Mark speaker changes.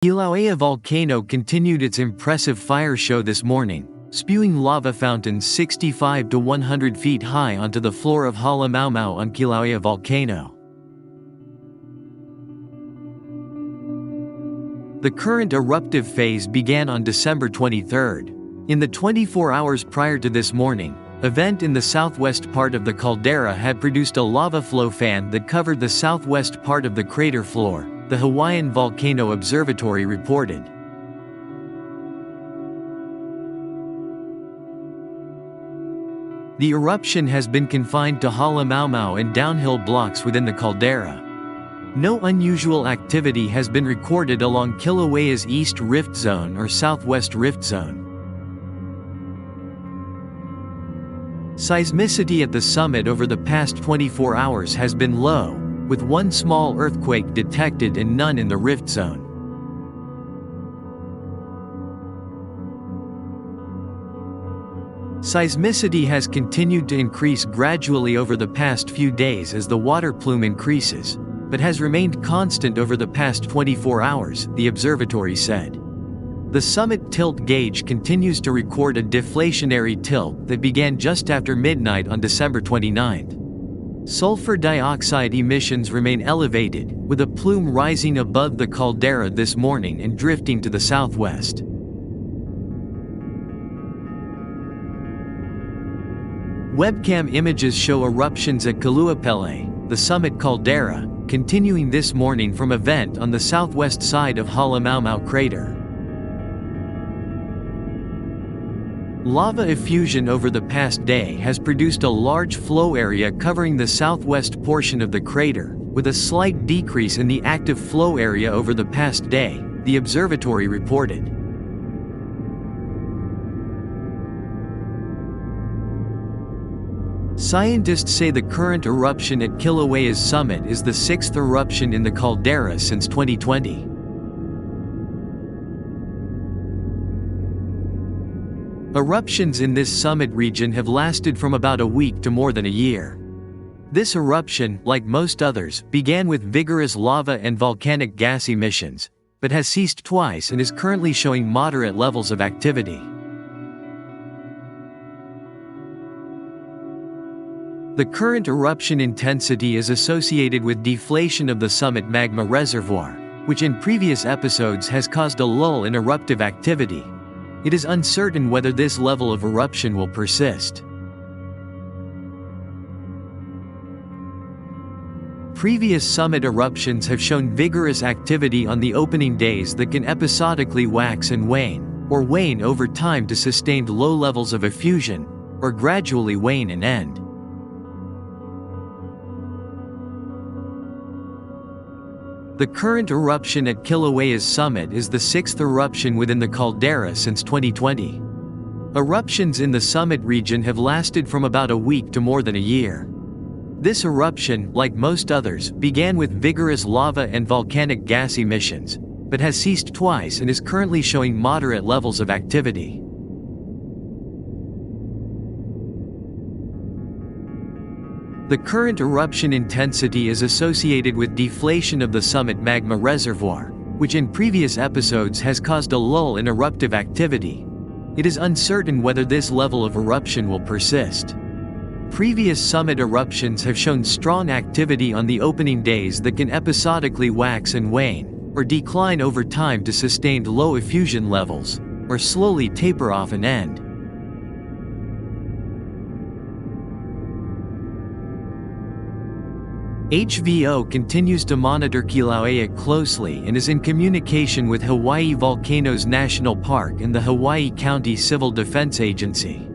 Speaker 1: Kīlauea Volcano continued its impressive fire show this morning, spewing lava fountains 65 to 100 feet high onto the floor of Halemaʻumaʻu on Kīlauea Volcano. The current eruptive phase began on December 23. In the 24 hours prior to this morning, a vent in the southwest part of the caldera had produced a lava flow fan that covered the southwest part of the crater floor, the Hawaiian Volcano Observatory reported. The eruption has been confined to Halemaʻumaʻu and downhill blocks within the caldera. No unusual activity has been recorded along Kilauea's East Rift Zone or Southwest Rift Zone. Seismicity at the summit over the past 24 hours has been low, with one small earthquake detected and none in the rift zone. Seismicity has continued to increase gradually over the past few days as the water plume increases, but has remained constant over the past 24 hours, the observatory said. The summit tilt gauge continues to record a deflationary tilt that began just after midnight on December 29. Sulfur dioxide emissions remain elevated, with a plume rising above the caldera this morning and drifting to the southwest. Webcam images show eruptions at Kīlauea, the summit caldera, continuing this morning from a vent on the southwest side of Halemaʻumaʻu crater. Lava effusion over the past day has produced a large flow area covering the southwest portion of the crater, with a slight decrease in the active flow area over the past day, the observatory reported. Scientists say the current eruption at Kilauea's summit is the sixth eruption in the caldera since 2020. Eruptions in this summit region have lasted from about a week to more than a year. This eruption, like most others, began with vigorous lava and volcanic gas emissions, but has ceased twice and is currently showing moderate levels of activity. The current eruption intensity is associated with deflation of the summit magma reservoir, which in previous episodes has caused a lull in eruptive activity. It is uncertain whether this level of eruption will persist. Previous summit eruptions have shown vigorous activity on the opening days that can episodically wax and wane, or wane over time to sustained low levels of effusion, or gradually wane and end. The current eruption at Kilauea's summit is the sixth eruption within the caldera since 2020. Eruptions in the summit region have lasted from about a week to more than a year. This eruption, like most others, began with vigorous lava and volcanic gas emissions, but has ceased twice and is currently showing moderate levels of activity. The current eruption intensity is associated with deflation of the summit magma reservoir, which in previous episodes has caused a lull in eruptive activity. It is uncertain whether this level of eruption will persist. Previous summit eruptions have shown strong activity on the opening days that can episodically wax and wane, or decline over time to sustained low effusion levels, or slowly taper off and end. HVO continues to monitor Kīlauea closely and is in communication with Hawaii Volcanoes National Park and the Hawaii County Civil Defense Agency.